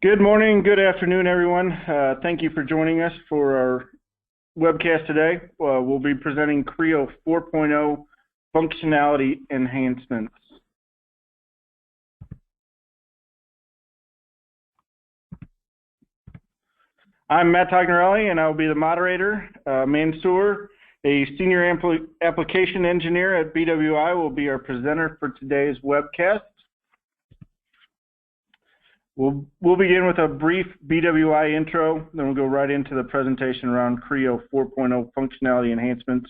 Good morning, good afternoon, everyone. Thank you for joining us for our webcast today. We'll be presenting Creo 4.0 functionality enhancements. I'm Matt Tognarelli, and I'll be the moderator. Mansour, a senior application engineer at BWI, will be our presenter for today's webcast. We'll begin with a brief BWI intro, then we'll go right into the presentation around Creo 4.0 functionality enhancements,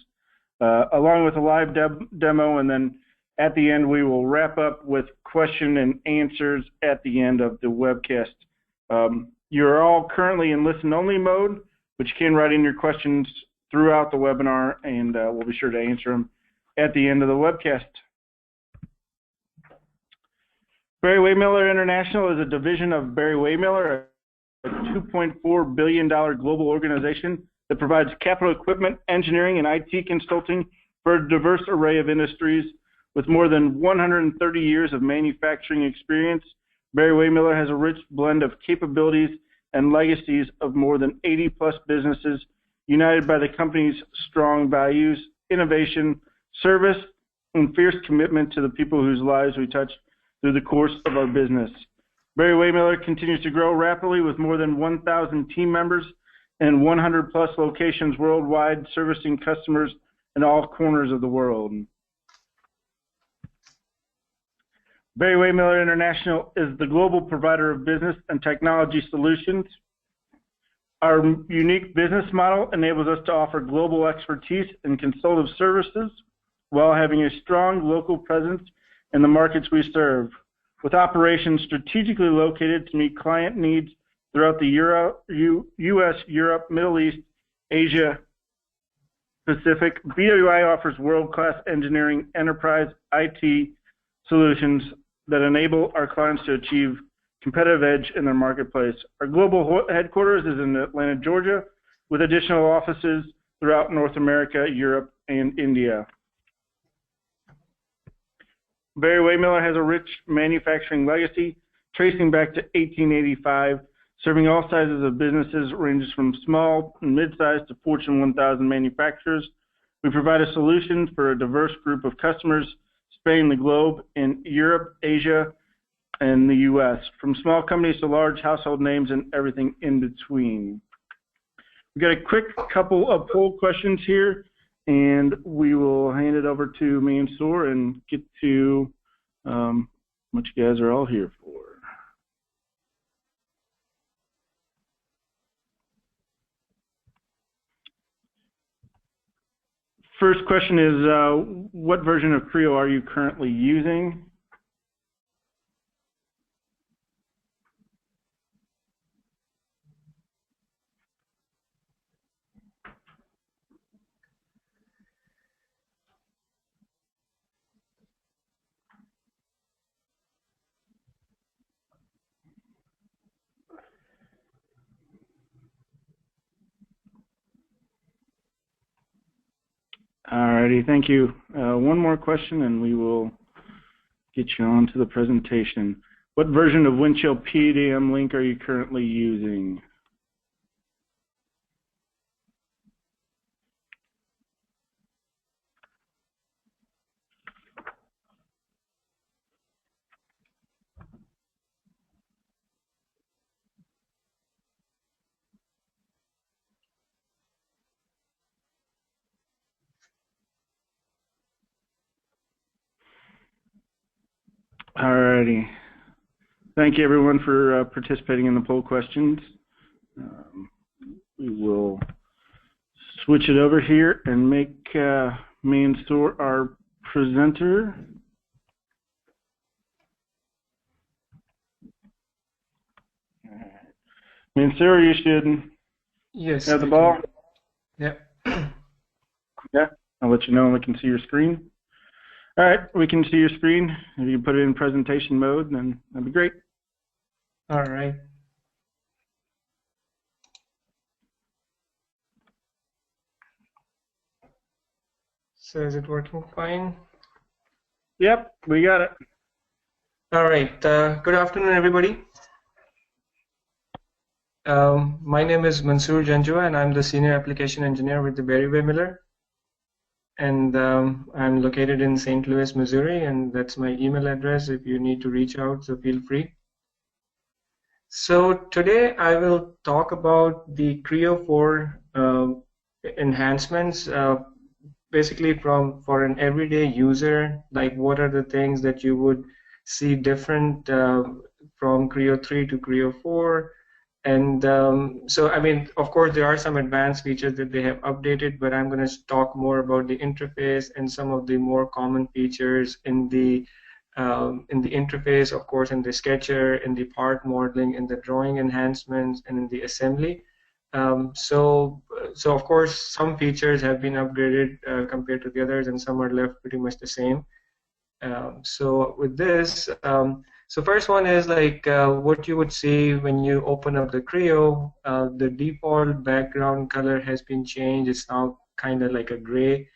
along with a live demo, and then at the end we will wrap up with question and answers at the end of the webcast. You're all currently in listen-only mode, but you can write in your questions throughout the webinar, and we'll be sure to answer them at the end of the webcast. Barry-Wehmiller International is a division of Barry-Wehmiller, a $2.4 billion global organization that provides capital equipment, engineering, and IT consulting for a diverse array of industries. With more than 130 years of manufacturing experience, Barry-Wehmiller has a rich blend of capabilities and legacies of more than 80-plus businesses, united by the company's strong values, innovation, service, and fierce commitment to the people whose lives we touch through the course of our business. Barry-Wehmiller continues to grow rapidly with more than 1,000 team members and 100-plus locations worldwide, servicing customers in all corners of the world. Barry-Wehmiller International is the global provider of business and technology solutions. Our unique business model enables us to offer global expertise and consultative services while having a strong local presence in the markets we serve, with operations strategically located to meet client needs throughout the U.S., Europe, Middle East, Asia, Pacific. BWI offers world-class engineering, enterprise, IT solutions that enable our clients to achieve competitive edge in their marketplace. Our global headquarters is in Atlanta, Georgia, with additional offices throughout North America, Europe, and India. Barry-Wehmiller has a rich manufacturing legacy tracing back to 1885, serving all sizes of businesses, ranges from small and mid-sized to Fortune 1000 manufacturers. We provide a solution for a diverse group of customers spanning the globe in Europe, Asia, and the U.S., from small companies to large household names and everything in between. We've got a quick couple of poll questions here, and we will hand it over to Mansour and get to what you guys are all here for. First question is, what version of Creo are you currently using? Alrighty, thank you. One more question and we will get you on to the presentation. What version of Windchill PDM Link are you currently using? Alrighty. Thank you, everyone, for participating in the poll questions. We will switch it over here and make Mansour our presenter. Mansour, you should have the ball. Yep. Yeah, I'll let you know when we can see your screen. All right, we can see your screen. If you can put it in presentation mode, then that'd be great. All right. So is it working fine? Yep, we got it. All right. Good afternoon, everybody. My name is Mansoor Janjua, and I'm the Senior Application Engineer with the Barry-Wehmiller. And I'm located in St. Louis, Missouri, and that's my email address if you need to reach out, so feel free. So today I will talk about the Creo 4 enhancements, basically for an everyday user, like what are the things that you would see different from Creo 3 to Creo 4. And so, I mean, of course, there are some advanced features that they have updated, but I'm going to talk more about the interface and some of the more common features in the interface, of course, in the sketcher, in the part modeling, in the drawing enhancements, and in the assembly. So of course, some features have been upgraded compared to the others, and some are left pretty much the same. So with this, so first one is like what you would see when you open up the Creo. The default background color has been changed. It's now kind of like a gray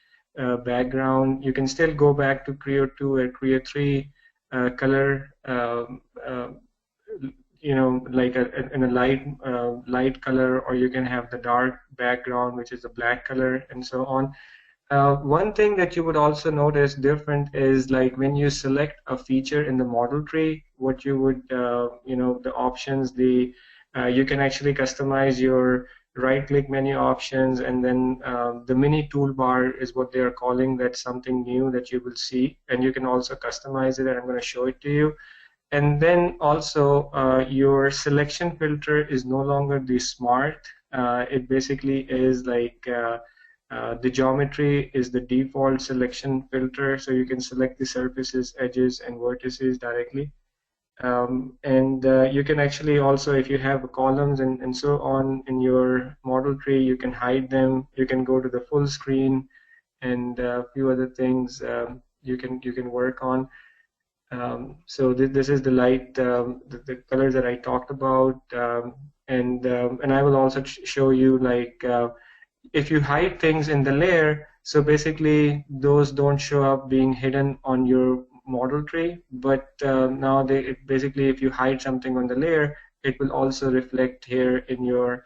background. You can still go back to Creo 2 or Creo 3 color, you know, like in a light color, or you can have the dark background, which is a black color, and so on. One thing that you would also notice different is like when you select a feature in the model tree, what you would, you know, the options, you can actually customize your right-click menu options, and then the mini toolbar is what they are calling. That's something new that you will see, and you can also customize it, and I'm going to show it to you. And then also your selection filter is no longer the smart. It basically is like the geometry is the default selection filter, so you can select the surfaces, edges, and vertices directly. And you can actually also, if you have columns and so on in your model tree, you can hide them. You can go to the full screen, and a few other things you can work on. So this is the light, the colors that I talked about, and I will also show you like if you hide things in the layer, so basically those don't show up being hidden on your model tree, but now basically if you hide something on the layer, it will also reflect here in your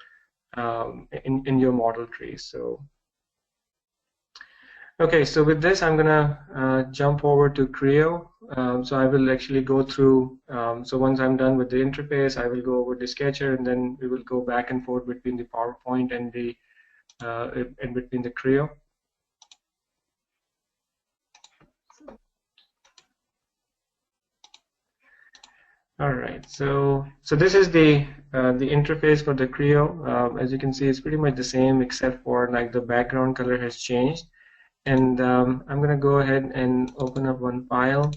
model tree. So okay, so with this I'm gonna jump over to Creo. So I will actually go through, so once I'm done with the interface, I will go over the sketcher, and then we will go back and forth between the PowerPoint and the in between the Creo. All right, so this is the interface for the Creo. As you can see, it's pretty much the same, except for like the background color has changed. And I'm going to go ahead and open up one file.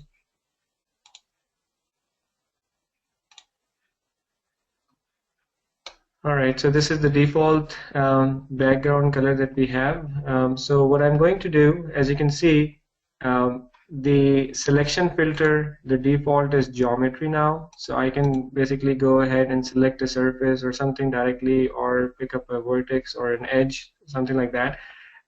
All right, so this is the default background color that we have. So what I'm going to do, as you can see, the selection filter, the default is geometry now. So I can basically go ahead and select a surface or something directly, or pick up a vertex or an edge, something like that.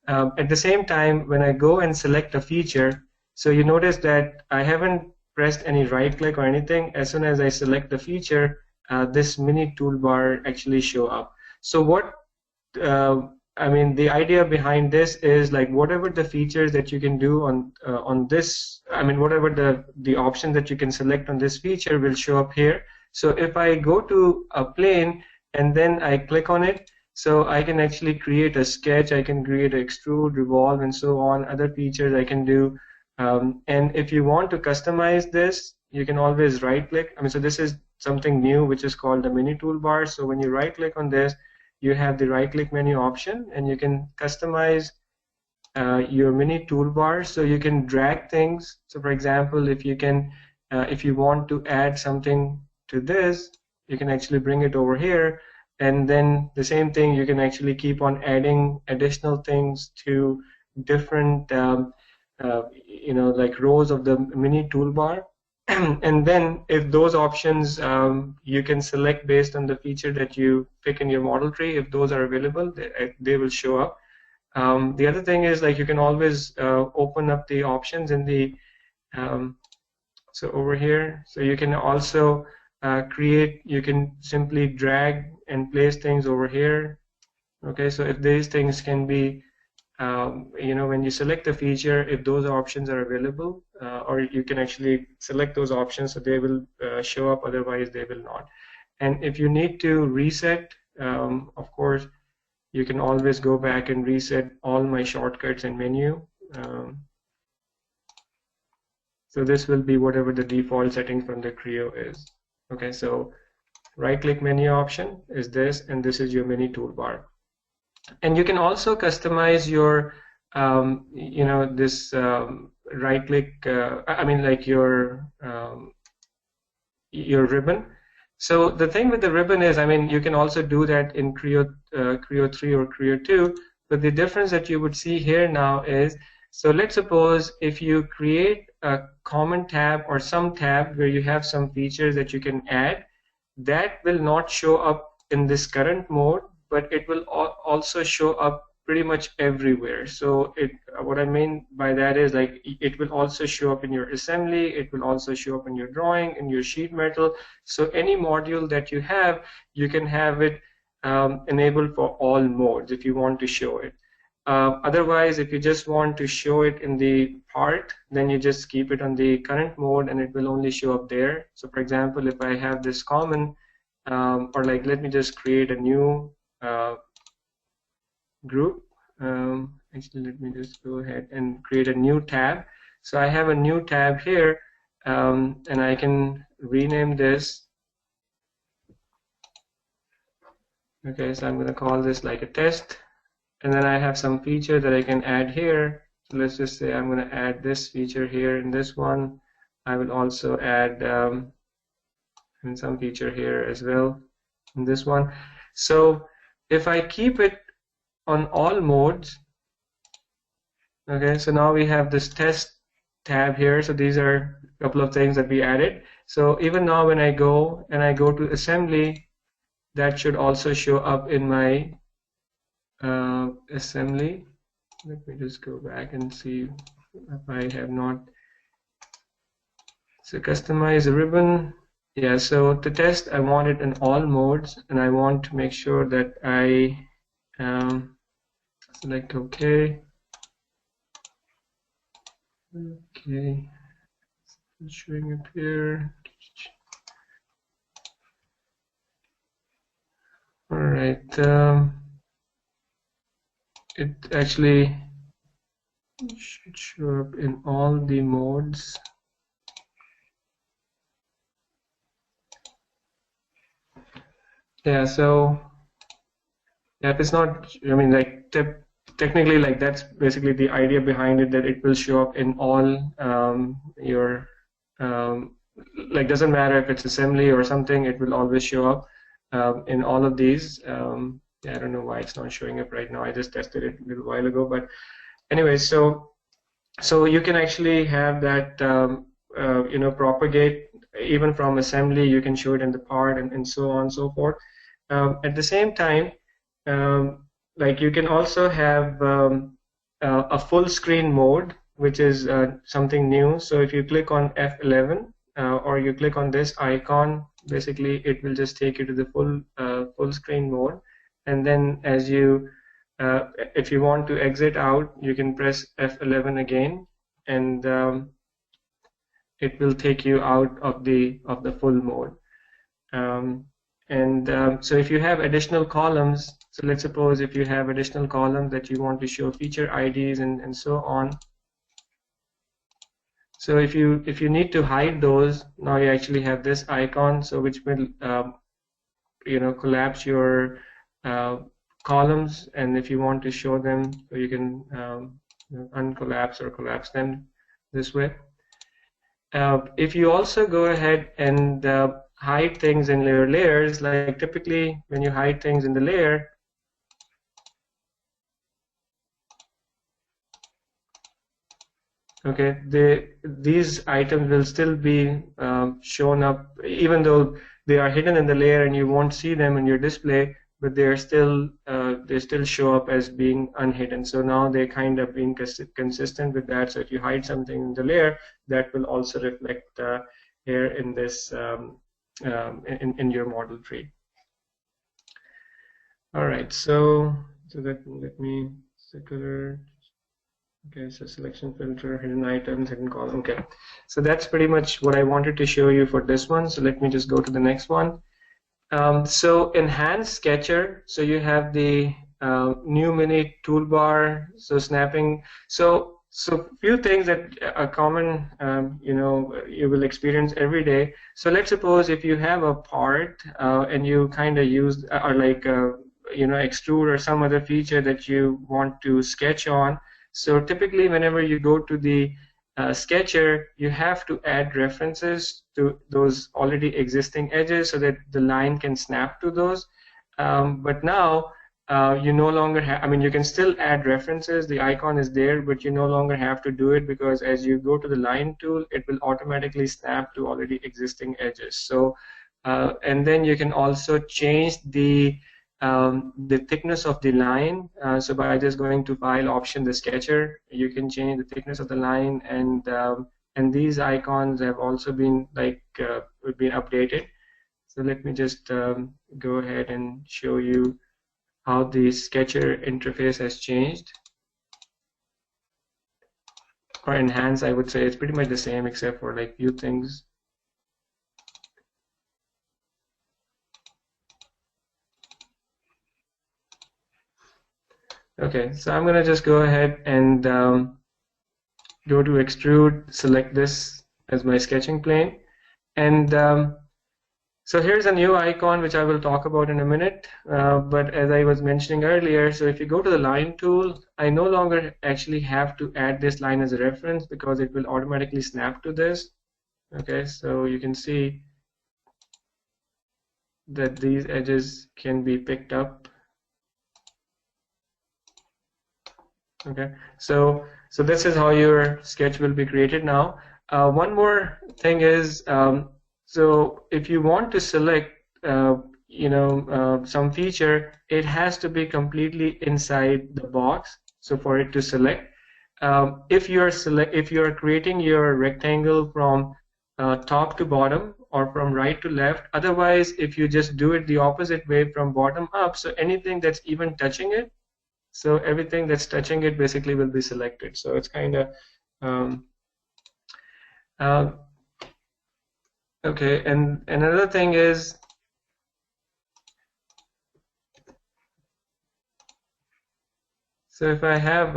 At the same time, when I go and select a feature, so you notice that I haven't pressed any right click or anything. As soon as I select the feature, this mini toolbar actually show up. So what I mean, the idea behind this is like whatever the features that you can do on this, I mean, whatever the option that you can select on this feature will show up here. So if I go to a plane and then I click on it, so I can actually create a sketch, I can create an extrude, revolve, and so on, other features I can do. And if you want to customize this, you can always right click. I mean, so this is something new which is called the mini toolbar. So when you right click on this, you have the right click menu option, and you can customize your mini toolbar. So you can drag things. So for example, if you want to add something to this, you can actually bring it over here. And then the same thing, you can actually keep on adding additional things to different, you know, like rows of the mini toolbar. And then if those options you can select based on the feature that you pick in your model tree, if those are available, they will show up. The other thing is like you can always open up the options in the, so over here, so you can also create, you can simply drag and place things over here. Okay, so if these things can be, when you select a feature, if those options are available, or you can actually select those options so they will show up, otherwise they will not. And if you need to reset, of course, you can always go back and reset all my shortcuts and menu. So this will be whatever the default setting from the Creo is. Okay, so right-click menu option is this, and this is your mini toolbar. And you can also customize your, this right-click. Like your ribbon. So the thing with the ribbon is, you can also do that in Creo 3 or Creo 2. But the difference that you would see here now is, so let's suppose if you create a common tab or some tab where you have some features that you can add, that will not show up in this current mode, but it will also show up pretty much everywhere. So what I mean by that is, like, it will also show up in your assembly, it will also show up in your drawing, in your sheet metal. So any module that you have, you can have it enabled for all modes if you want to show it. Otherwise, if you just want to show it in the part, then you just keep it on the current mode and it will only show up there. So for example, if I have this common, or like, let me just create a new group. Actually, let me just go ahead and create a new tab. So I have a new tab here, and I can rename this. Okay, so I'm going to call this like a test. And then I have some feature that I can add here. So let's just say I'm going to add this feature here in this one. I will also add some feature here as well in this one. So if I keep it on all modes, okay, so now we have this test tab here. So these are a couple of things that we added. So even now when I go to assembly, that should also show up in my assembly. Let me just go back and see if I have not. So customize a ribbon. Yeah, so to test, I want it in all modes, and I want to make sure that I select OK. Okay, it's showing up here. All right. It actually should show up in all the modes. Yeah, so yeah, if it's not, like technically, like, that's basically the idea behind it, that it will show up in all your, like, doesn't matter if it's assembly or something, it will always show up in all of these. Yeah, I don't know why it's not showing up right now. I just tested it a little while ago, but anyway, so you can actually have that propagate even from assembly. You can show it in the part and so on and so forth. At the same time, like, you can also have a full screen mode, which is something new. So if you click on F11 or you click on this icon, basically it will just take you to the full screen mode. And then as you, if you want to exit out, you can press F11 again, and it will take you out of the full mode. So if you have additional columns, so let's suppose if you have additional columns that you want to show feature IDs and so on. So if you need to hide those, now you actually have this icon, so which will collapse your columns, and if you want to show them, so you can uncollapse or collapse them this way. If you also go ahead and hide things in your layers, like typically when you hide things in the layer, okay, these items will still be shown up, even though they are hidden in the layer and you won't see them in your display, but they still show up as being unhidden. So now they're kind of being consistent with that. So if you hide something in the layer, that will also reflect here in this in your model tree. All right, so let me circular. Okay, so selection filter, hidden items, hidden column. Okay, so that's pretty much what I wanted to show you for this one. So let me just go to the next one. So enhanced sketcher. So you have the new mini toolbar. So snapping. So few things that are common. You know, you will experience every day. So let's suppose if you have a part and you kind of use or like you know, extrude or some other feature that you want to sketch on. So typically, whenever you go to the sketcher, you have to add references to those already existing edges so that the line can snap to those. But now you no longer have, I mean, you can still add references, the icon is there, but you no longer have to do it because as you go to the line tool, it will automatically snap to already existing edges. So, and then you can also change the thickness of the line. So by just going to File, Option, the Sketcher, you can change the thickness of the line, and these icons have also been been updated. So let me just go ahead and show you how the Sketcher interface has changed, or enhanced. I would say it's pretty much the same except for like few things. Okay, so I'm going to just go ahead and go to Extrude, select this as my sketching plane. And so here's a new icon which I will talk about in a minute. But as I was mentioning earlier, so if you go to the line tool, I no longer actually have to add this line as a reference because it will automatically snap to this. Okay, so you can see that these edges can be picked up. Okay, so this is how your sketch will be created now. One more thing is, so if you want to select, you know, some feature, it has to be completely inside the box. So for it to select, if you are creating your rectangle from top to bottom or from right to left, otherwise, if you just do it the opposite way from bottom up, so anything that's even touching it. So everything that's touching it basically will be selected. So it's kind of okay. And another thing is, so if I have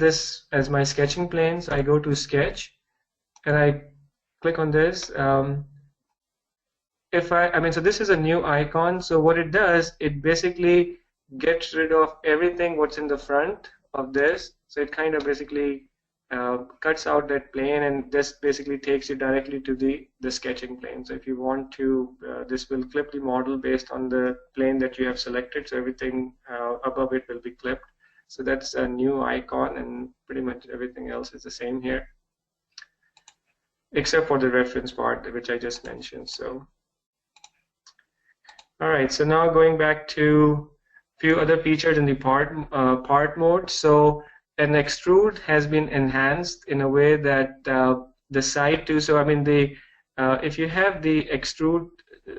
this as my sketching plane, so I go to Sketch and I click on this. So this is a new icon. So what it does, it basically gets rid of everything what's in the front of this. So it kind of basically cuts out that plane, and this basically takes you directly to the sketching plane. So if you want to, this will clip the model based on the plane that you have selected. So everything above it will be clipped. So that's a new icon, and pretty much everything else is the same here, except for the reference part, which I just mentioned. So. All right, so now going back to a few other features in the part mode. So an extrude has been enhanced in a way that the side two. So I mean, if you have the extrude,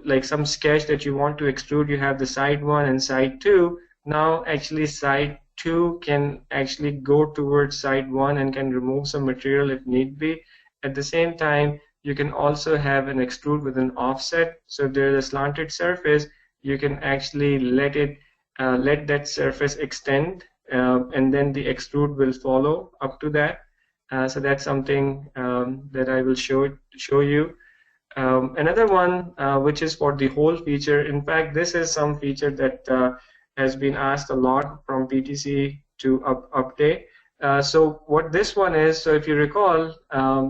like some sketch that you want to extrude, you have the side one and side two. Now actually side two can actually go towards side one and can remove some material if need be. At the same time, you can also have an extrude with an offset. So if there's a slanted surface, you can actually let that surface extend, and then the extrude will follow up to that. So that's something that I will show you. Another one which is for the whole feature. In fact, this is some feature that has been asked a lot from PTC to update. So what this one is, so if you recall,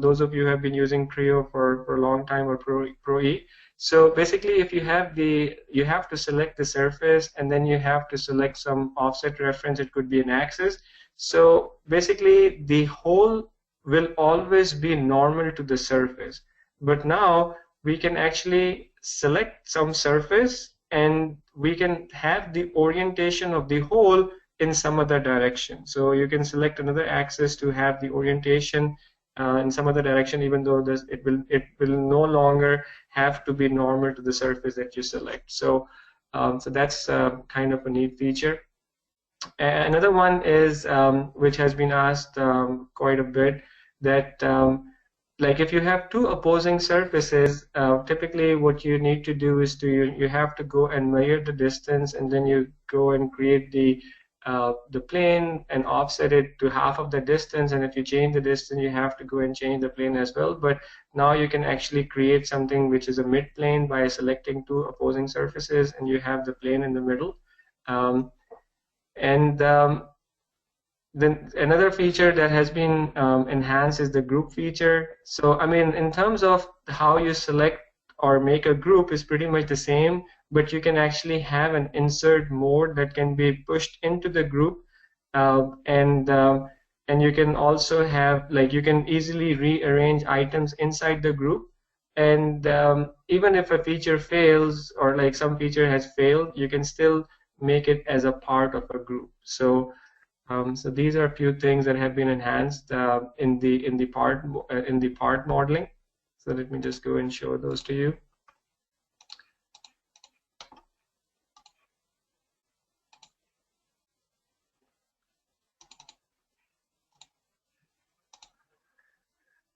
those of you who have been using Creo for a long time, or Pro E, so basically if you have you have to select the surface, and then you have to select some offset reference. It could be an axis. So basically the hole will always be normal to the surface. But now we can actually select some surface, and we can have the orientation of the hole in some other direction. So you can select another axis to have the orientation in some other direction, even though it will no longer have to be normal to the surface that you select. So so that's kind of a neat feature. Another one is which has been asked quite a bit, that like if you have two opposing surfaces, typically what you need to do is you have to go and measure the distance, and then you go and create the plane and offset it to half of the distance, and if you change the distance you have to go and change the plane as well. But now you can actually create something which is a mid plane by selecting two opposing surfaces, and you have the plane in the middle. Then another feature that has been enhanced is the group feature. So I mean, in terms of how you select or make a group is pretty much the same, but you can actually have an insert mode that can be pushed into the group, and you can also have, like, you can easily rearrange items inside the group, and even if a feature fails, or like some feature has failed, you can still make it as a part of a group. So so these are a few things that have been enhanced in the part modeling. So let me just go and show those to you.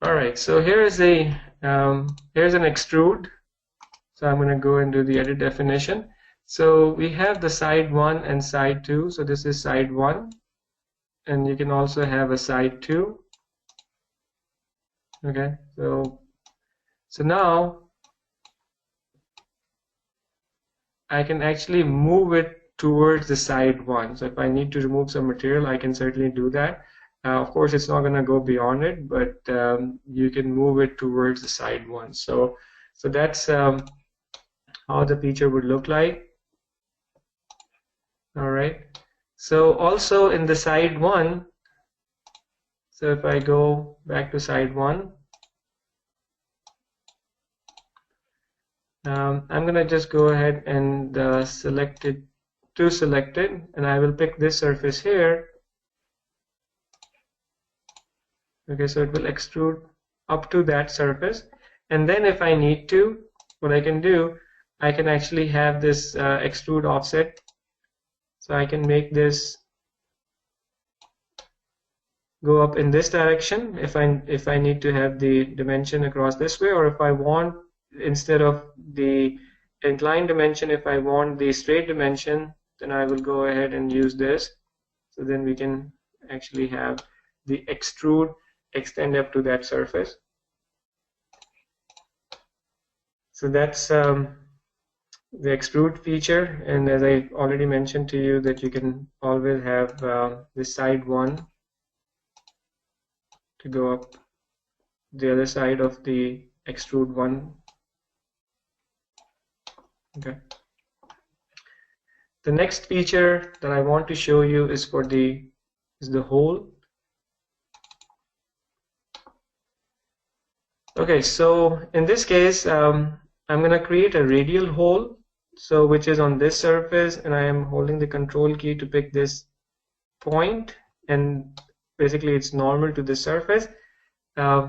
All right, so here's an extrude. So I'm going to go and do the edit definition. So we have the side 1 and side 2. So this is side 1, and you can also have a side 2. Okay, so now I can actually move it towards the side 1. So if I need to remove some material, I can certainly do that. Of course, it's not going to go beyond it, but you can move it towards the side 1. So that's how the feature would look like. All right. So also in the side 1, so if I go back to side 1, I'm going to just go ahead and select it to selected, and I will pick this surface here. Okay, so it will extrude up to that surface, and then if I need to, what I can do, I can actually have this extrude offset. So I can make this go up in this direction if I need to have the dimension across this way, or if I want, instead of the inclined dimension, if I want the straight dimension, then I will go ahead and use this. So then we can actually have the extrude extend up to that surface. So that's the extrude feature, and as I already mentioned to you, that you can always have this side 1 to go up the other side of the extrude 1. Okay. The next feature that I want to show you is for the hole. Okay, so in this case, I'm going to create a radial hole, so which is on this surface, and I am holding the control key to pick this point, and basically it's normal to the surface,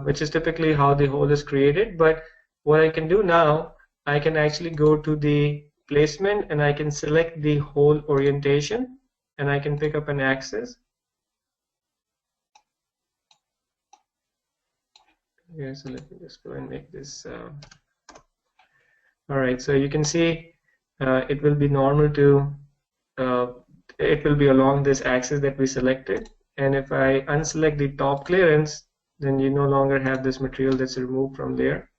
which is typically how the hole is created. But what I can do now, I can actually go to the placement, and I can select the hole orientation, and I can pick up an axis. Okay, so let me just go and make this. All right, so you can see it will be normal to, it will be along this axis that we selected, and if I unselect the top clearance, then you no longer have this material that's removed from there.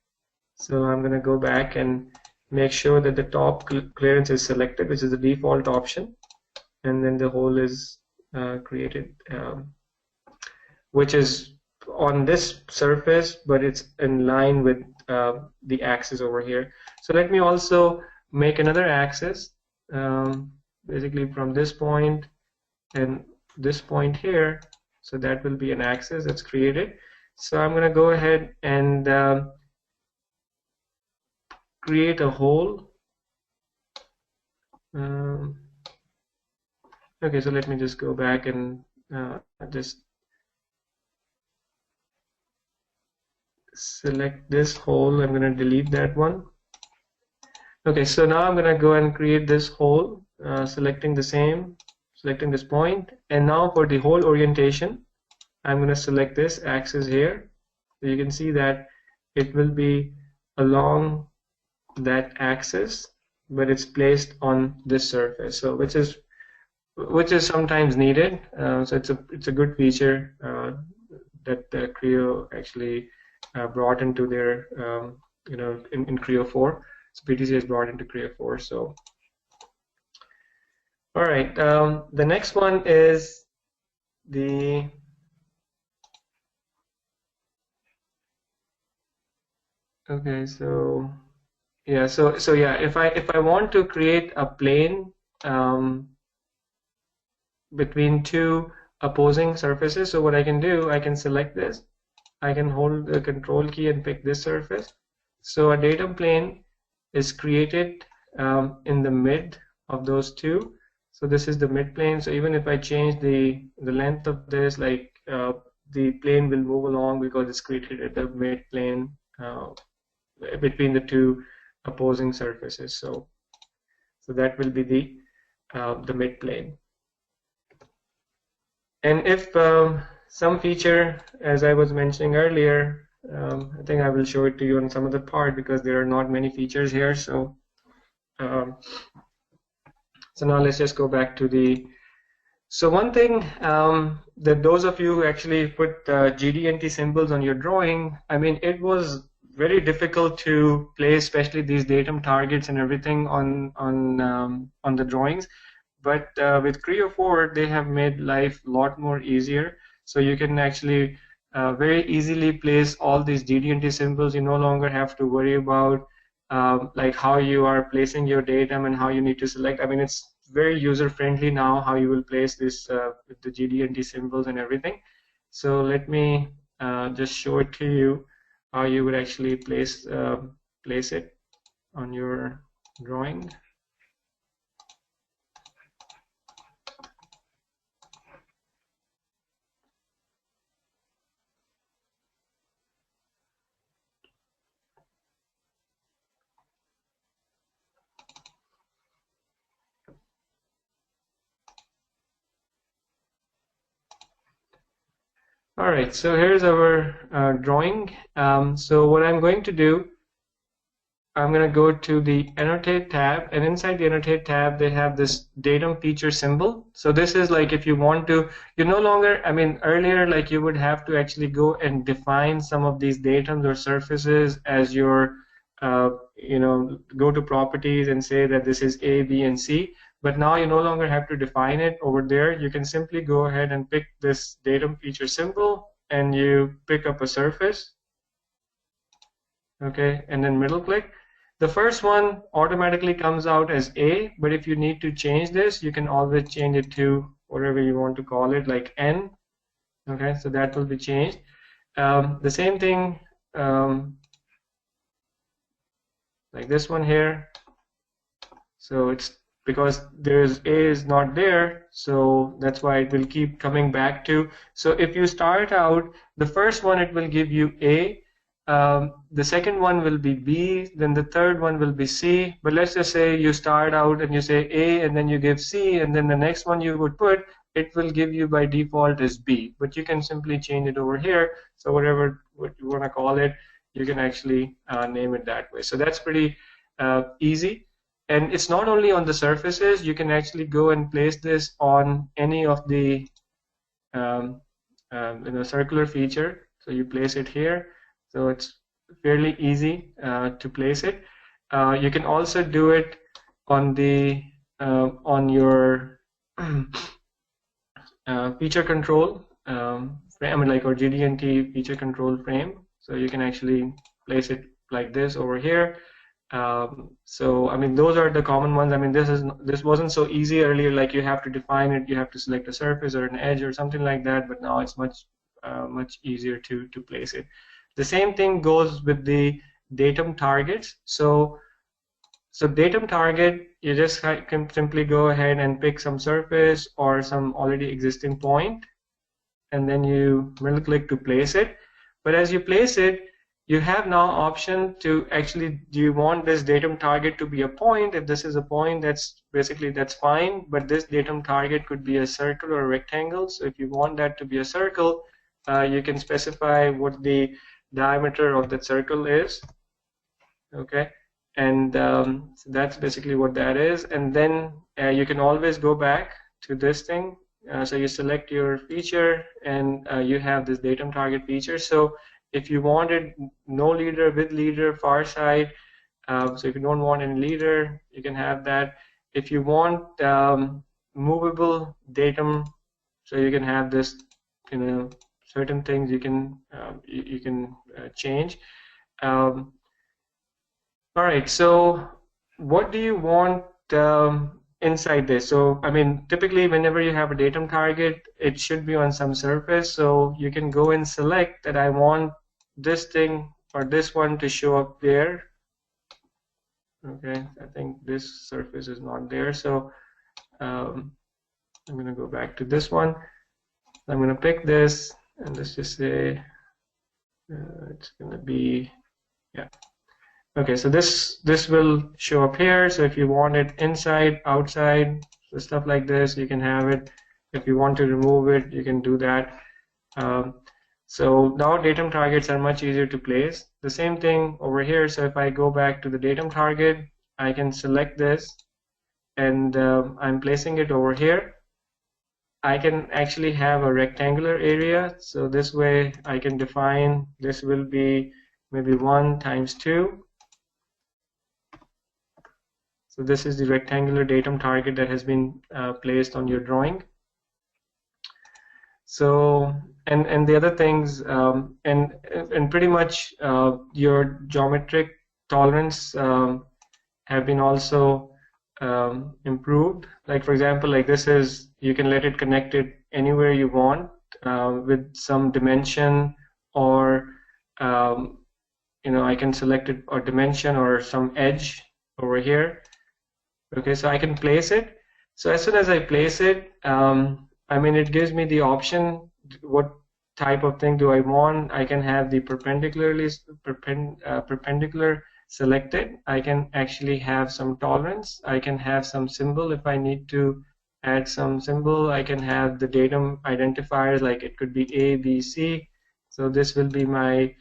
So I'm going to go back and make sure that the top clearance is selected, which is the default option, and then the hole is created, which is on this surface, but it's in line with the axis over here. So let me also make another axis, basically from this point and this point here. So that will be an axis that's created. So I'm going to go ahead and create a hole. Okay, so let me just go back and just select this hole. I'm going to delete that one. Okay, so now I'm going to go and create this hole, selecting the same, selecting this point, and now for the hole orientation, I'm going to select this axis here. So you can see that it will be along that axis, but it's placed on this surface. So which is sometimes needed. So it's a good feature that Creo actually brought into their in Creo 4. So PTC has brought into Creo 4. So all right, the next one is the okay. So yeah, so yeah, if I want to create a plane between two opposing surfaces, so what I can do, I can select this, I can hold the control key and pick this surface. So a datum plane is created in the mid of those two. So this is the mid plane. So even if I change the length of this, like the plane will move along because it's created at the mid plane between the two opposing surfaces. So that will be the mid plane. And if some feature, as I was mentioning earlier, I think I will show it to you on some other part because there are not many features here. So so now let's just go back to the. So one thing that those of you who actually put GD&T symbols on your drawing, I mean, it was very difficult to place, especially these datum targets and everything on the drawings. But with Creo 4, they have made life a lot more easier. So you can actually very easily place all these GD&T symbols. You no longer have to worry about like how you are placing your datum and how you need to select. I mean, it's very user-friendly now how you will place this with the GD&T symbols and everything. So let me just show it to you how you would actually place it on your drawing. All right, so here's our drawing. So what I'm going to do, I'm going to go to the Annotate tab, and inside the Annotate tab, they have this datum feature symbol. So this is like if you want to, you no longer, I mean, earlier, like you would have to actually go and define some of these datums or surfaces as your, go to properties and say that this is A, B, and C. But now you no longer have to define it over there. You can simply go ahead and pick this datum feature symbol, and you pick up a surface. Okay, and then middle click. The first one automatically comes out as A, but if you need to change this, you can always change it to whatever you want to call it, like N. Okay, so that will be changed. The same thing, like this one here. So it's because there's A is not there, so that's why it will keep coming back to. So if you start out, the first one, it will give you A. The second one will be B, then the third one will be C. But let's just say you start out and you say A and then you give C, and then the next one you would put, it will give you by default as B. But you can simply change it over here. So what you want to call it, you can actually name it that way. So that's pretty easy. And it's not only on the surfaces, you can actually go and place this on any of the circular feature. So you place it here. So it's fairly easy to place it. You can also do it on the on your feature control frame, I mean, like our GD&T feature control frame. So you can actually place it like this over here. So I mean, those are the common ones. I mean, this wasn't so easy earlier. Like you have to define it, you have to select a surface or an edge or something like that. But now it's much easier to place it. The same thing goes with the datum targets. So datum target, you just can simply go ahead and pick some surface or some already existing point, and then you middle click to place it. But as you place it, you have now option to actually, do you want this datum target to be a point? If this is a point, that's basically, that's fine, but this datum target could be a circle or a rectangle. So if you want that to be a circle, you can specify what the diameter of that circle is. Okay, and so that's basically what that is. And then you can always go back to this thing. So you select your feature, and you have this datum target feature. So if you wanted no leader, with leader, far side, so if you don't want any leader, you can have that. If you want movable datum, so you can have this, certain things you can change. All right, so what do you want inside this? So, I mean, typically whenever you have a datum target, it should be on some surface. So you can go and select that I want this thing or this one to show up there. Okay, I think this surface is not there. So I'm going to go back to this one. I'm going to pick this, and let's just say it's going to be, yeah. Okay, so this will show up here. So if you want it inside, outside, so stuff like this, you can have it. If you want to remove it, you can do that. So now datum targets are much easier to place. The same thing over here. So if I go back to the datum target, I can select this, and I'm placing it over here. I can actually have a rectangular area. So this way I can define, this will be maybe 1 times 2. So this is the rectangular datum target that has been placed on your drawing. So, and the other things, and pretty much your geometric tolerance have been also improved. Like for example, like this is, you can let it connect it anywhere you want with some dimension, or I can select it or dimension or some edge over here. Okay, so I can place it. So as soon as I place it, I mean, it gives me the option, what type of thing do I want. I can have the perpendicular selected. I can actually have some tolerance. I can have some symbol if I need to add some symbol. I can have the datum identifiers, like it could be A, B, C. So this will be my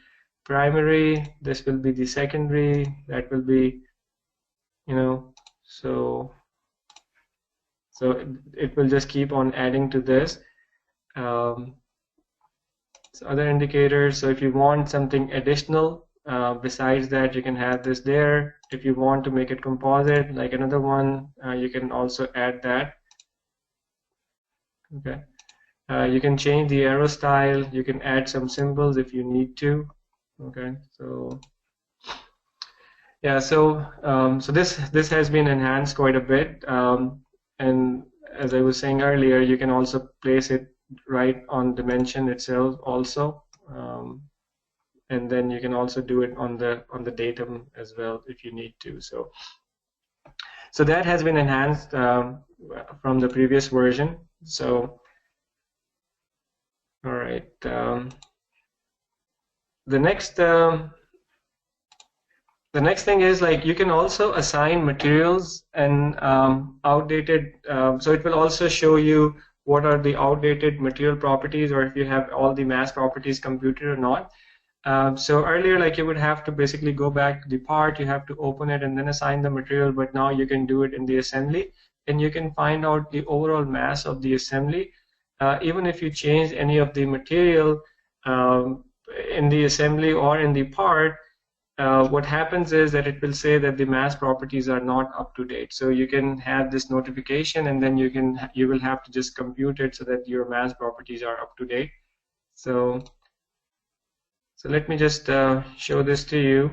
primary, this will be the secondary, that will be, so it will just keep on adding to this. So other indicators, so if you want something additional besides that, you can have this there. If you want to make it composite, like another one, you can also add that. Okay. You can change the arrow style. You can add some symbols if you need to. Okay, so yeah, so so this has been enhanced quite a bit, and as I was saying earlier, you can also place it right on dimension itself also, and then you can also do it on the datum as well if you need to. So that has been enhanced from the previous version. So all right, the next thing is, like, you can also assign materials and outdated, so it will also show you what are the outdated material properties, or if you have all the mass properties computed or not. So earlier, like, you would have to basically go back to the part, you have to open it and then assign the material, but now you can do it in the assembly, and you can find out the overall mass of the assembly. Even if you change any of the material in the assembly or in the part, what happens is that it will say that the mass properties are not up to date. So you can have this notification, and then you will have to just compute it so that your mass properties are up to date. So let me just show this to you.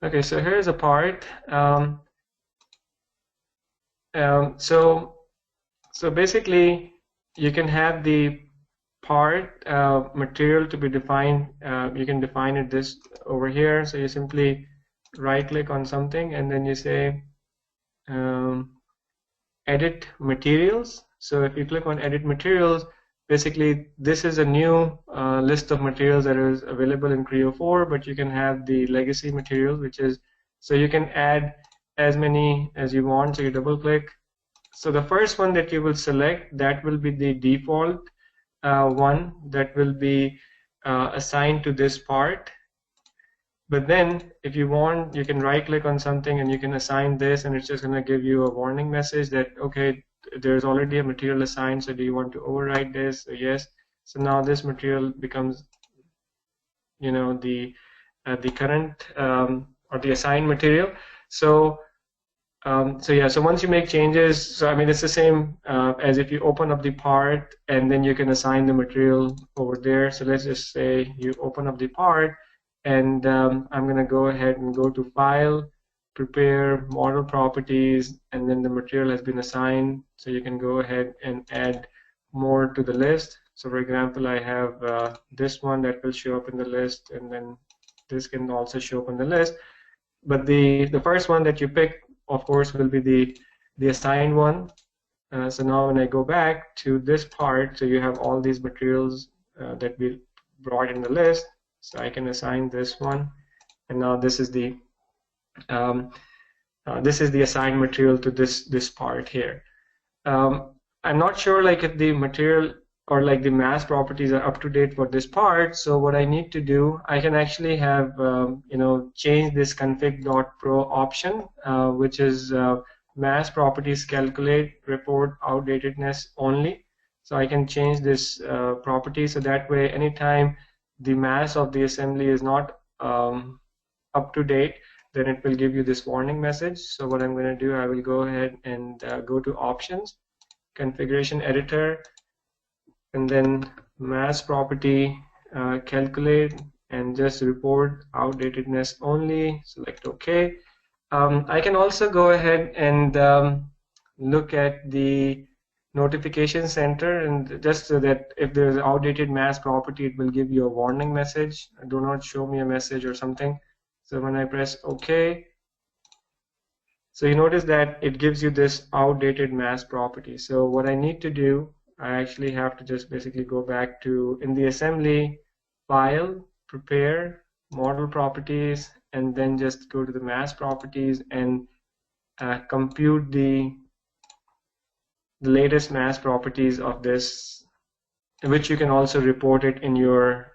Okay, so here's a part. So basically, you can have the part material to be defined, you can define it this over here. So you simply right click on something and then you say edit materials. So if you click on edit materials, basically this is a new list of materials that is available in Creo 4, but you can have the legacy materials, which is, so you can add as many as you want. So you double click. So the first one that you will select, that will be the default one that will be assigned to this part. But then if you want, you can right click on something and you can assign this, and it's just going to give you a warning message that, okay, there's already a material assigned, so do you want to override this? So yes. So now this material becomes, you know, the current or the assigned material. So yeah, so once you make changes, so I mean it's the same as if you open up the part and then you can assign the material over there. So let's just say you open up the part, and I'm going to go ahead and go to File, Prepare, Model Properties, and then the material has been assigned. So you can go ahead and add more to the list. So for example, I have this one that will show up in the list, and then this can also show up in the list. But the first one that you pick, of course, will be the assigned one. So now when I go back to this part, so you have all these materials that we brought in the list. So I can assign this one, and now this is the assigned material to this part here. I'm not sure like if the material or like the mass properties are up to date for this part. So what I need to do, I can actually have you know, change this config.pro option, which is mass properties calculate report outdatedness only. So I can change this property, so that way anytime the mass of the assembly is not up to date, then it will give you this warning message. So what I'm going to do, I will go ahead and go to options, configuration editor, and then mass property calculate, and just report outdatedness only. Select OK. I can also go ahead and look at the notification center, and just so that if there's an outdated mass property, it will give you a warning message. Do not show me a message or something. So when I press OK, so you notice that it gives you this outdated mass property. So what I need to do, I actually have to just basically go back to, in the assembly, File, Prepare, Model Properties, and then just go to the mass properties and compute the latest mass properties of this, which you can also report it in your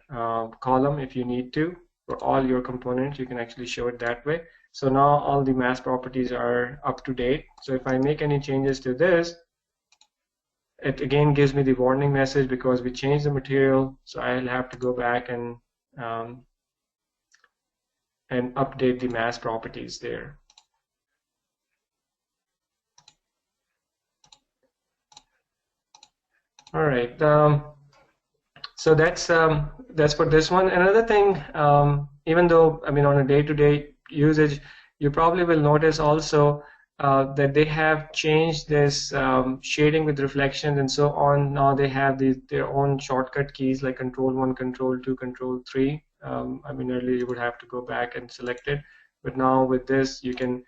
column if you need to. For all your components, you can actually show it that way. So now all the mass properties are up to date. So if I make any changes to this, it again gives me the warning message because we changed the material. So I'll have to go back and update the mass properties there. All right. So that's for this one. Another thing, even though I mean on a day-to-day usage, you probably will notice also that they have changed this shading with reflections and so on. Now they have their own shortcut keys like Control 1, Control 2, Control 3. I mean earlier you would have to go back and select it, but now with this you can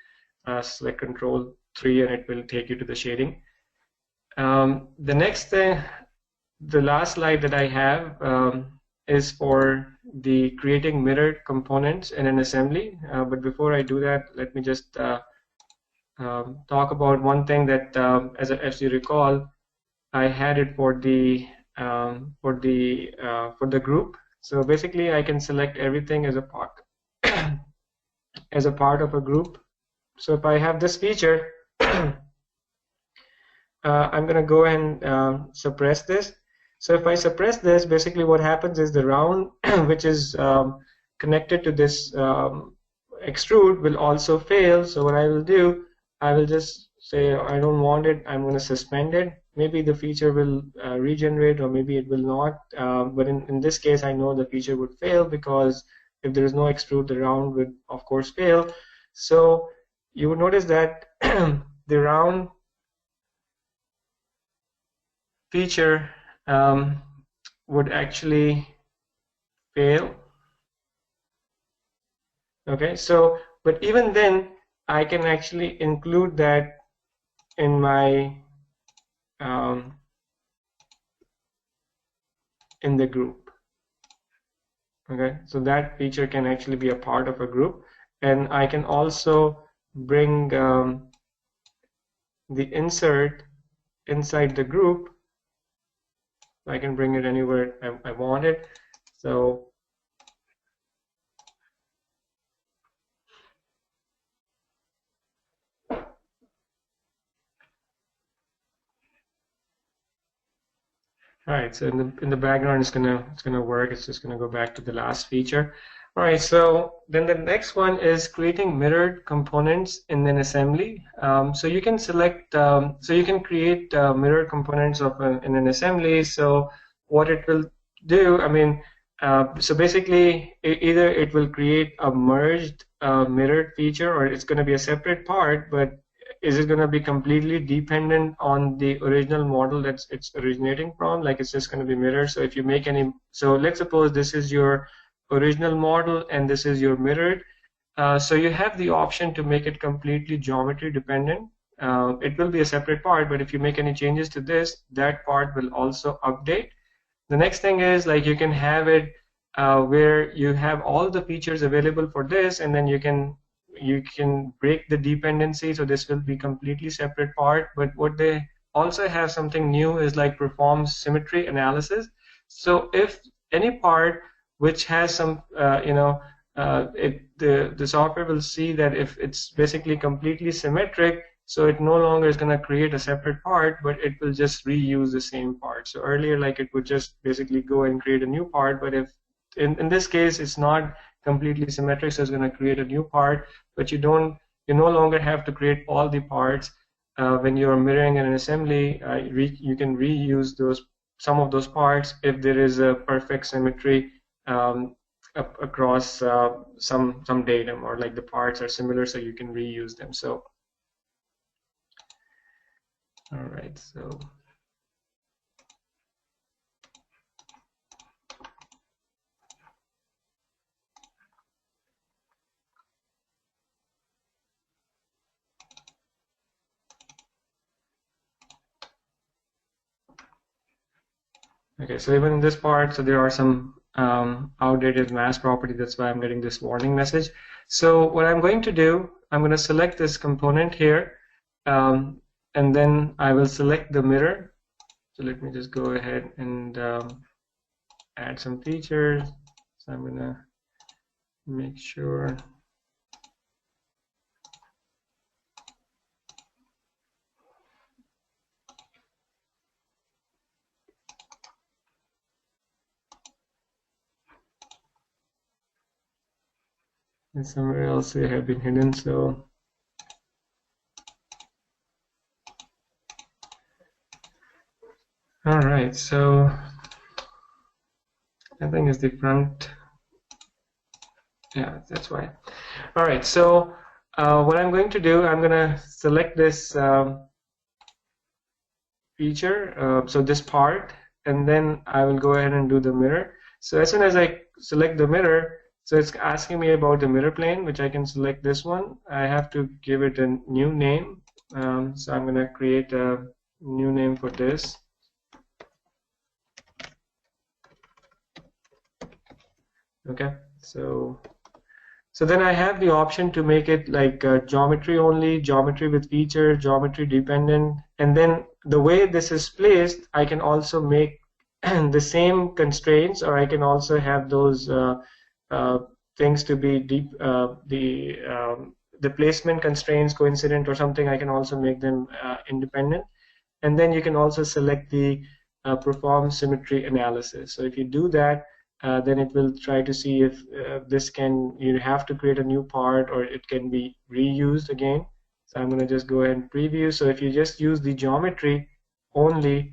select Control 3 and it will take you to the shading. The next thing, the last slide that I have is for the creating mirrored components in an assembly. But before I do that, let me just talk about one thing that, as you recall, I had it for the group. So basically, I can select everything as a part of a group. So if I have this feature, I'm going to go and suppress this. So if I suppress this, basically what happens is the round which is connected to this extrude will also fail. So what I will do, I will just say I don't want it, I'm going to suspend it. Maybe the feature will regenerate or maybe it will not. But in this case, I know the feature would fail because if there is no extrude, the round would of course fail. So you would notice that the round feature would actually fail. Okay, so but even then I can actually include that in my in the group. Okay, so that feature can actually be a part of a group, and I can also bring the insert inside the group. I can bring it anywhere I want it. So all right, so in the background it's gonna work. It's just gonna go back to the last feature. All right, so then the next one is creating mirrored components in an assembly. So you can select, so you can create mirrored components in an assembly. So what it will do, I mean, so basically either it will create a merged mirrored feature, or it's going to be a separate part, but is it going to be completely dependent on the original model that it's originating from? Like it's just going to be mirrored. So if you make any, so let's suppose this is your original model and this is your mirrored. So you have the option to make it completely geometry dependent. It will be a separate part, but if you make any changes to this, that part will also update. The next thing is like you can have it where you have all the features available for this, and then you can break the dependency, so this will be completely separate part. But what they also have something new is like perform symmetry analysis. So if any part which has some the software will see that if it's basically completely symmetric, so it no longer is going to create a separate part, but it will just reuse the same part. So earlier, like it would just basically go and create a new part, but if in this case it's not completely symmetric, so it's going to create a new part, but you no longer have to create all the parts. When you're mirroring in an assembly, you can reuse some of those parts if there is a perfect symmetry across some datum, or like the parts are similar, so you can reuse them. So all right, so okay, so even in this part, so there are some outdated mass property. That's why I'm getting this warning message. So what I'm going to do, I'm going to select this component here, and then I will select the mirror. So let me just go ahead and add some features. So I'm going to make sure. And somewhere else they have been hidden, so all right, so I think it's the front. Yeah, that's why. All right, so what I'm going to do, I'm going to select this feature, so this part, and then I will go ahead and do the mirror. So as soon as I select the mirror, so it's asking me about the mirror plane, which I can select this one. I have to give it a new name. So I'm going to create a new name for this. Okay, so then I have the option to make it like geometry only, geometry with feature, geometry dependent, and then the way this is placed, I can also make the same constraints, or I can also have those things to be deep, the placement constraints coincident or something. I can also make them independent, and then you can also select the perform symmetry analysis. So if you do that, then it will try to see if you have to create a new part, or it can be reused again. So I'm going to just go ahead and preview. So if you just use the geometry only,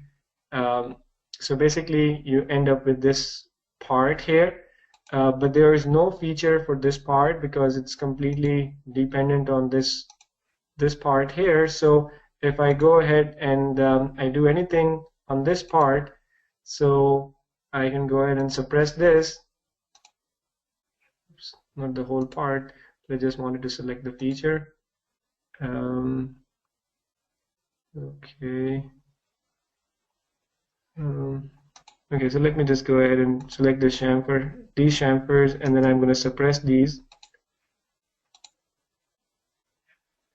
so basically you end up with this part here, but there is no feature for this part because it's completely dependent on this part here. So if I go ahead and I do anything on this part, so I can go ahead and suppress this. Oops, not the whole part. I just wanted to select the feature. Okay. Okay, so let me just go ahead and select the chamfer, these chamfers, and then I'm going to suppress these.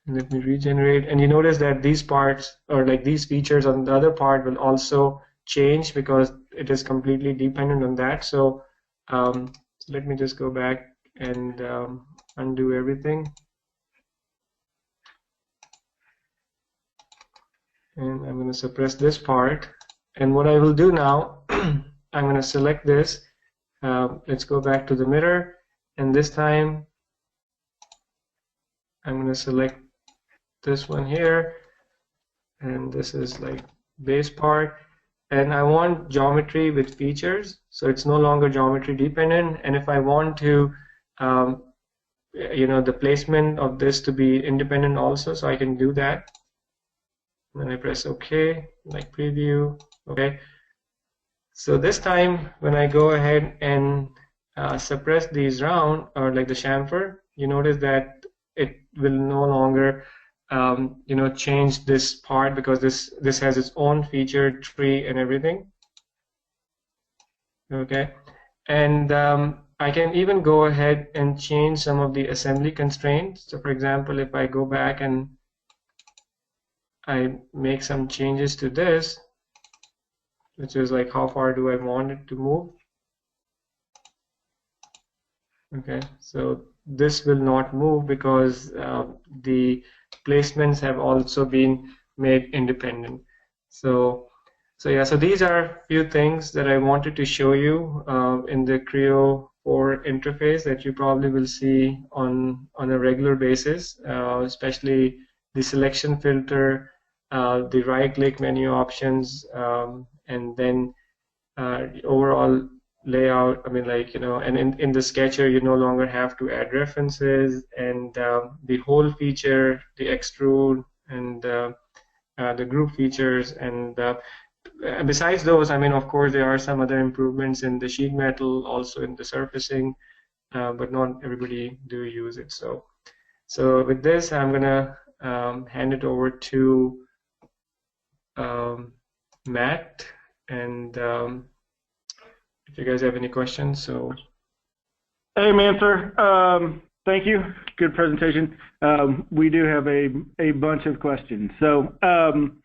Let me regenerate, and you notice that these parts, or like these features on the other part, will also change because it is completely dependent on that. So let me just go back and undo everything. And I'm going to suppress this part. And what I will do now, I'm going to select this. Let's go back to the mirror, and this time I'm going to select this one here, and this is like base part, and I want geometry with features, so it's no longer geometry dependent. And if I want to the placement of this to be independent also, so I can do that. Then I press OK, like preview. Okay, so this time when I go ahead and suppress these round, or like the chamfer, you notice that it will no longer change this part, because this has its own feature tree and everything. Okay, and I can even go ahead and change some of the assembly constraints. So for example, if I go back and I make some changes to this, which is like how far do I want it to move. Okay, so this will not move because the placements have also been made independent. So yeah, so these are a few things that I wanted to show you in the Creo 4 interface that you probably will see on a regular basis, especially the selection filter, the right-click menu options, and then overall layout. I mean, like, and in the sketcher you no longer have to add references, and the whole feature, the extrude, and the group features, and besides those, I mean, of course there are some other improvements in the sheet metal, also in the surfacing, but not everybody do use it. So with this, I'm gonna hand it over to Matt, and if you guys have any questions. So, hey, Mansour, thank you. Good presentation. We do have a bunch of questions. So I'm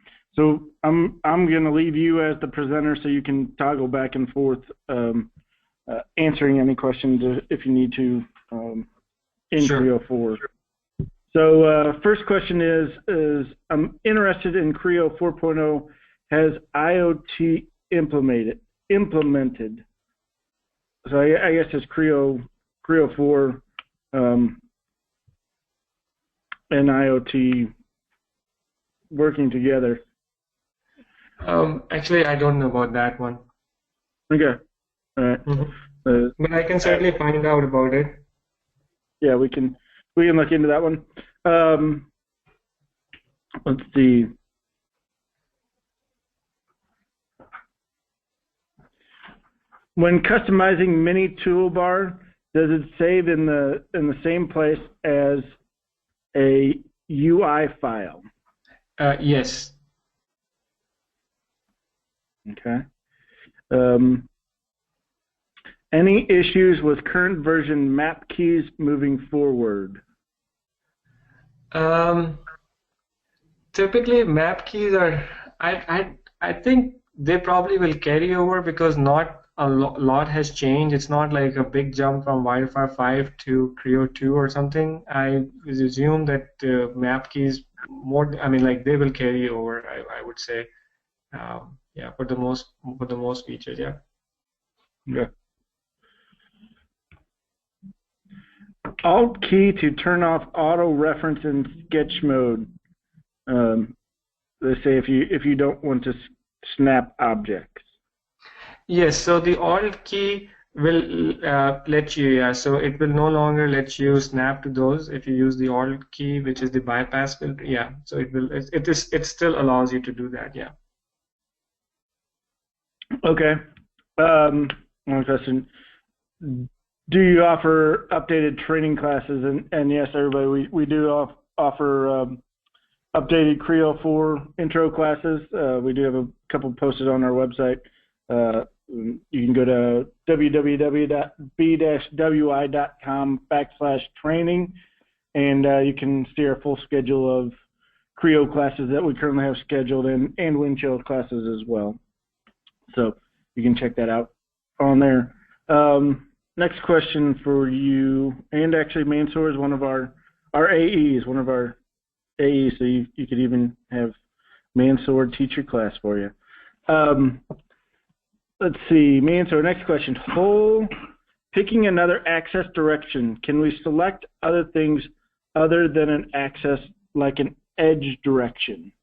going to leave you as the presenter, so you can toggle back and forth, answering any questions if you need to in sure. Creo 4. So first question is I'm interested in Creo 4.0. Has IoT implemented? So I guess it's Creo 4 and IoT working together. Actually, I don't know about that one. Okay. All right. Mm-hmm. But I can certainly find out about it. Yeah, we can look into that one. Let's see. When customizing mini toolbar, does it save in the same place as a UI file? Yes. Okay. Any issues with current version map keys moving forward? Typically, map keys are. I think they probably will carry over, because not a lot has changed. It's not like a big jump from Wi-Fi 5 to Creo 2 or something. I assume that map keys more. I mean, like, they will carry over. I would say, yeah, for the most features, yeah. Yeah. Alt key to turn off auto reference in sketch mode. Let's say if you don't want to snap objects. Yes, so the Alt key will let you, yeah, so it will no longer let you snap to those if you use the Alt key, which is the bypass filter. Yeah, so it still allows you to do that, yeah. Okay. One question. Do you offer updated training classes? And yes, everybody, we do offer updated Creo 4 intro classes. We do have a couple posted on our website. You can go to www.b-wi.com/training, and you can see our full schedule of Creo classes that we currently have scheduled and Windchill classes as well. So you can check that out on there. Next question for you, and actually Mansour is one of our AEs, so you could even have Mansour teach your class for you. Let's see, Mansour, next question. Picking another access direction, can we select other things other than an access, like an edge direction?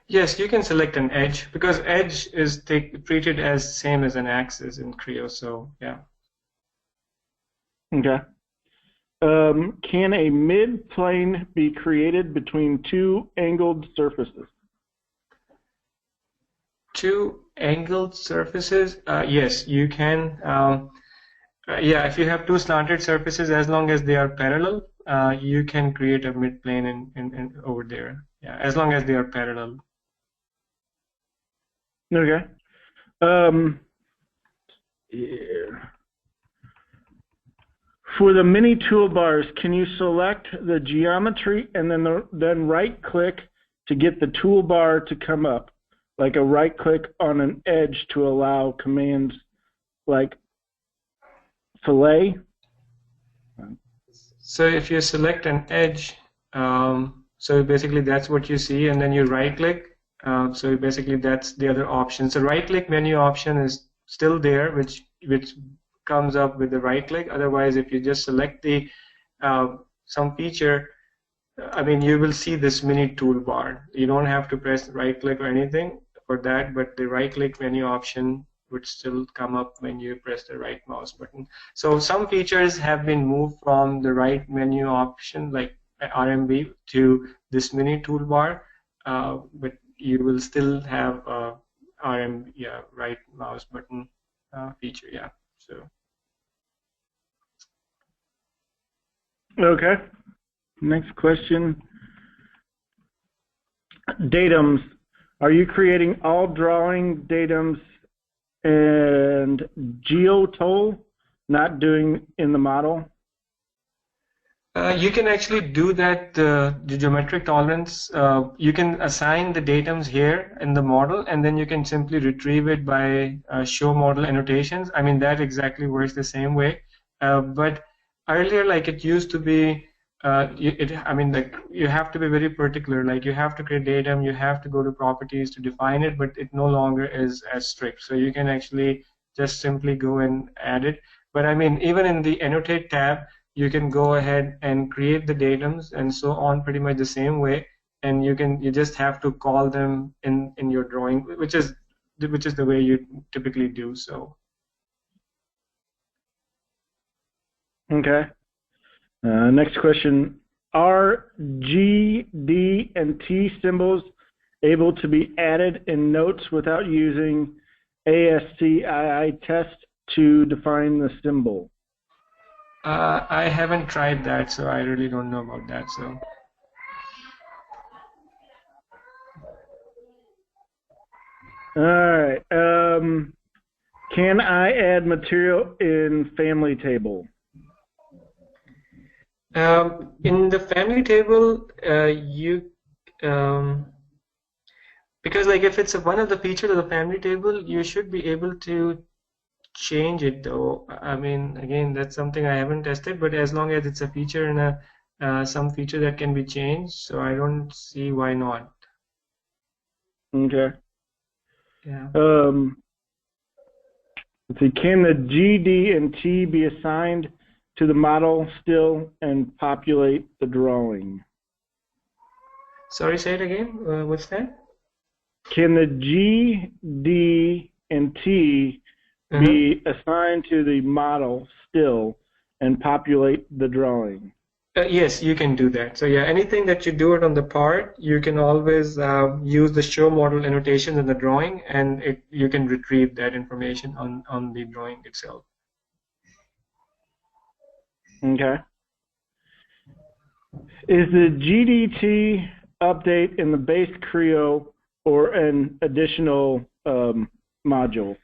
Yes, you can select an edge, because edge is treated as same as an axis in Creo, so yeah. Okay. Can a mid-plane be created between two angled surfaces? Two angled surfaces? Yes, you can. Yeah, if you have two slanted surfaces, as long as they are parallel, you can create a mid-plane in over there. Yeah, as long as they are parallel. Okay. Yeah. For the mini toolbars, can you select the geometry and then right-click to get the toolbar to come up, like a right-click on an edge to allow commands like fillet? So if you select an edge, so basically that's what you see, and then you right-click. So basically that's the other option. So right-click menu option is still there, which comes up with the right-click. Otherwise, if you just select the some feature, I mean, you will see this mini toolbar. You don't have to press right-click or anything for that, but the right-click menu option would still come up when you press the right mouse button. So some features have been moved from the right menu option, like RMB, to this mini toolbar, but you will still have RM, yeah, right mouse button feature, yeah. So. Okay. Next question. Datums. Are you creating all drawing datums and geotoll, not doing in the model? You can actually do that, the geometric tolerance. You can assign the datums here in the model, and then you can simply retrieve it by show model annotations. I mean, that exactly works the same way. But earlier, like it used to be, I mean, like you have to be very particular. Like you have to create datum, you have to go to properties to define it, but it no longer is as strict. So you can actually just simply go and add it. But I mean, even in the annotate tab, you can go ahead and create the datums and so on pretty much the same way, and you just have to call them in your drawing, which is the way you typically do so. Okay. Next question. Are G, D, and T symbols able to be added in notes without using ASCII test to define the symbol? I haven't tried that, so I really don't know about that. So. All right. Can I add material in family table? In the family table, because like if it's one of the features of the family table, you should be able to change it though. I mean, again, that's something I haven't tested, but as long as it's a feature and some feature that can be changed, so I don't see why not. Okay. Yeah. Let's see. Can the G, D, and T be assigned to the model still and populate the drawing? Sorry, say it again. What's that? Can the G, D, and T be assigned to the model still and populate the drawing? Yes, you can do that. So yeah, anything that you do it on the part, you can always use the show model annotation in the drawing, and you can retrieve that information on the drawing itself. Okay. Is the GDT update in the base Creo or an additional module?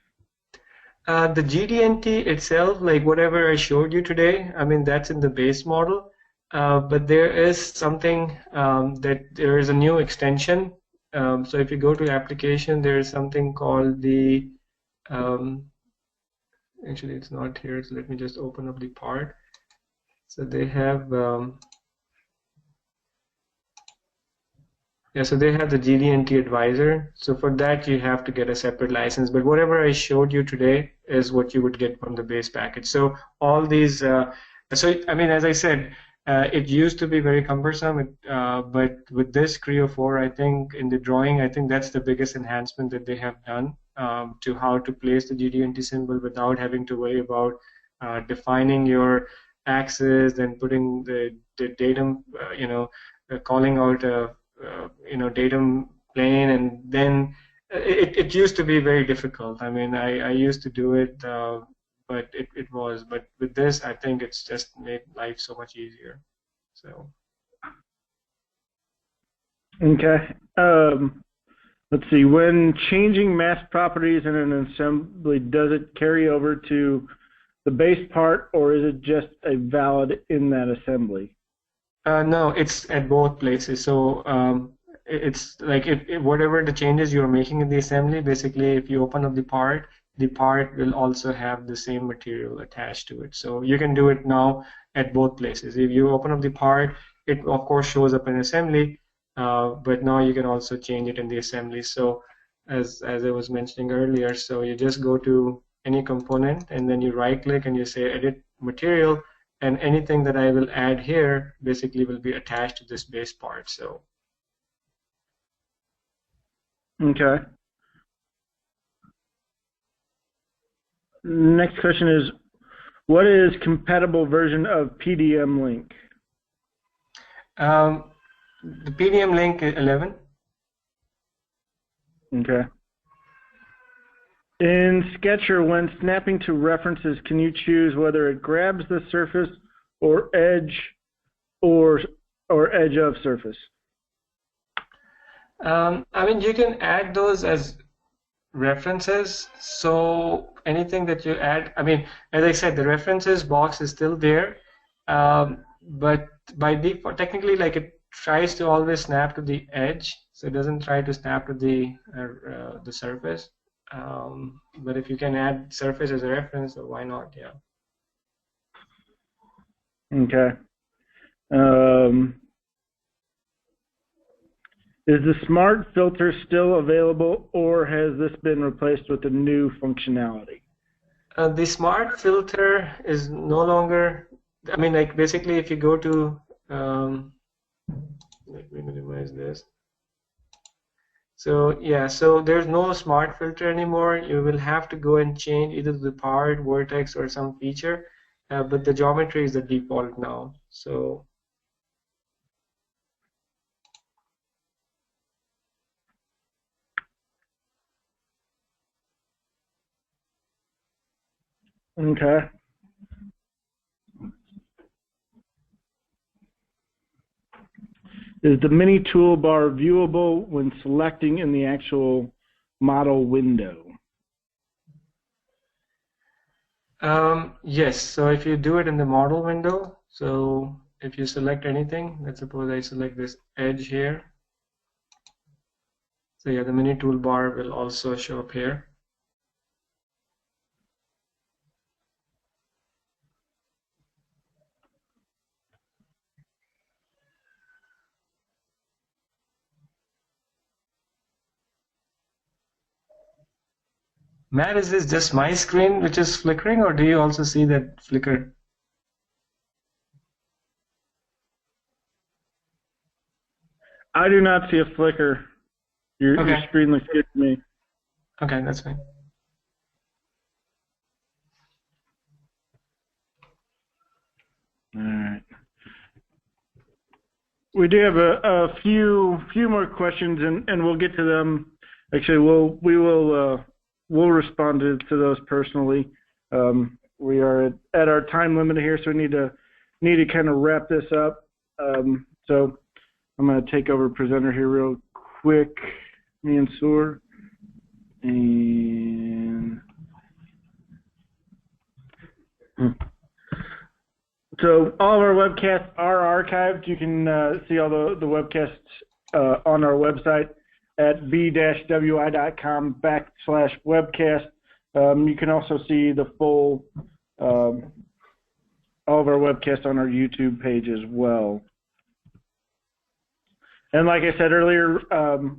The GDNT itself, like whatever I showed you today, I mean, that's in the base model. But there is something that there is a new extension. So if you go to application, there is something called the, actually it's not here, so let me just open up the part. So they have, yeah, so they have the GDNT advisor. So for that, you have to get a separate license. But whatever I showed you today is what you would get from the base package. So all these, so I mean, as I said, it used to be very cumbersome, but with this Creo 4, I think in the drawing, I think that's the biggest enhancement that they have done to how to place the GDNT symbol without having to worry about defining your axis and putting the datum, calling out a datum plane, and then it used to be very difficult. I mean, I used to do it, but but with this, I think it's just made life so much easier. So. Okay. Let's see. When changing mass properties in an assembly, does it carry over to the base part, or is it just a valid in that assembly? No, it's at both places. So it's like if whatever the changes you're making in the assembly, basically, if you open up the part will also have the same material attached to it. So you can do it now at both places. If you open up the part, it of course shows up in assembly, but now you can also change it in the assembly. So as I was mentioning earlier, so you just go to any component and then you right click and you say edit material, and anything that I will add here basically will be attached to this base part. So. Okay. Next question is, what is compatible version of PDM link? The PDM link 11. Okay. In Sketcher, when snapping to references, can you choose whether it grabs the surface or edge or edge of surface? I mean, you can add those as references. So anything that you add, I mean, as I said, the references box is still there, but by default, technically, like it tries to always snap to the edge, so it doesn't try to snap to the surface. But if you can add surface as a reference, so why not? Yeah. Okay. Is the smart filter still available, or has this been replaced with a new functionality? The smart filter is no longer, I mean, like basically if you go to, let me minimize this. So yeah, so there's no smart filter anymore. You will have to go and change either the part, vertex, or some feature, but the geometry is the default now. So. Okay. Is the mini toolbar viewable when selecting in the actual model window? Yes, so if you do it in the model window, so if you select anything, let's suppose I select this edge here. So yeah, the mini toolbar will also show up here. Matt, is this just my screen which is flickering, or do you also see that flicker? I do not see a flicker. Your screen looks good to me. Okay, that's fine. All right. We do have a few more questions, and we'll get to them. Actually, we'll respond to those personally. We are at our time limit here, so we need to kind of wrap this up. So I'm going to take over presenter here real quick, Mansoor, and so all of our webcasts are archived. You can see all the webcasts on our website at b-wi.com/webcast. You can also see the full all of our webcasts on our YouTube page as well. And like I said earlier,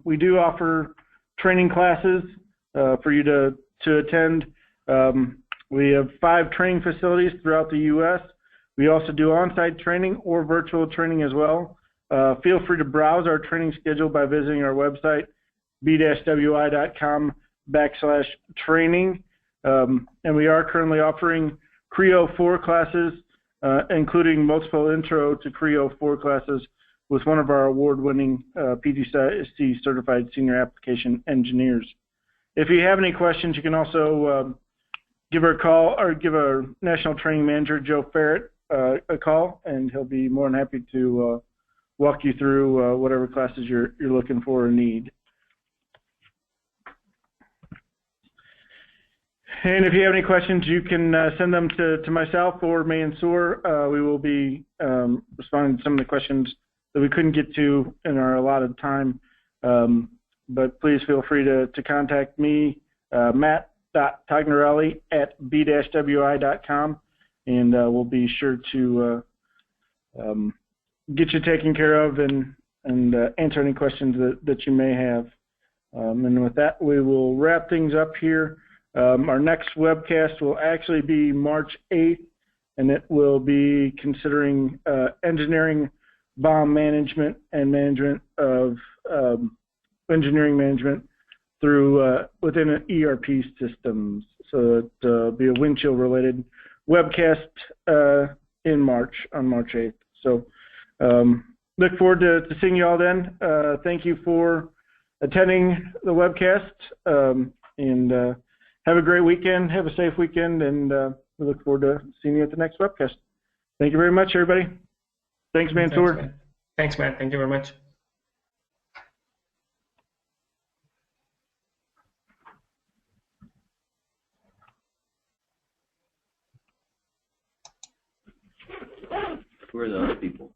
we do offer training classes for you to attend. We have 5 training facilities throughout the U.S. We also do on-site training or virtual training as well. Feel free to browse our training schedule by visiting our website, b-wi.com/training. And we are currently offering Creo 4 classes, including multiple intro to Creo 4 classes with one of our award-winning PTC certified senior application engineers. If you have any questions, you can also give her a call or give our national training manager, Joe Ferret, a call, and he'll be more than happy to walk you through whatever classes you're looking for or need. And if you have any questions, you can send them to myself or Mansoor. We will be responding to some of the questions that we couldn't get to in our allotted time. But please feel free to contact me, matt.tognerelli@b-wi.com, and we'll be sure to get you taken care of and answer any questions that you may have. And with that, we will wrap things up here. Our next webcast will actually be March 8th, and it will be considering engineering BOM management and management of engineering management through within an ERP systems. So it'll be a windshield related webcast in March, on March 8th. So look forward to seeing you all then. Thank you for attending the webcast, and have a great weekend. Have a safe weekend, and we look forward to seeing you at the next webcast. Thank you very much, everybody. Thanks, Mansoor. Thanks, Matt. Thank you very much. Who are the other people?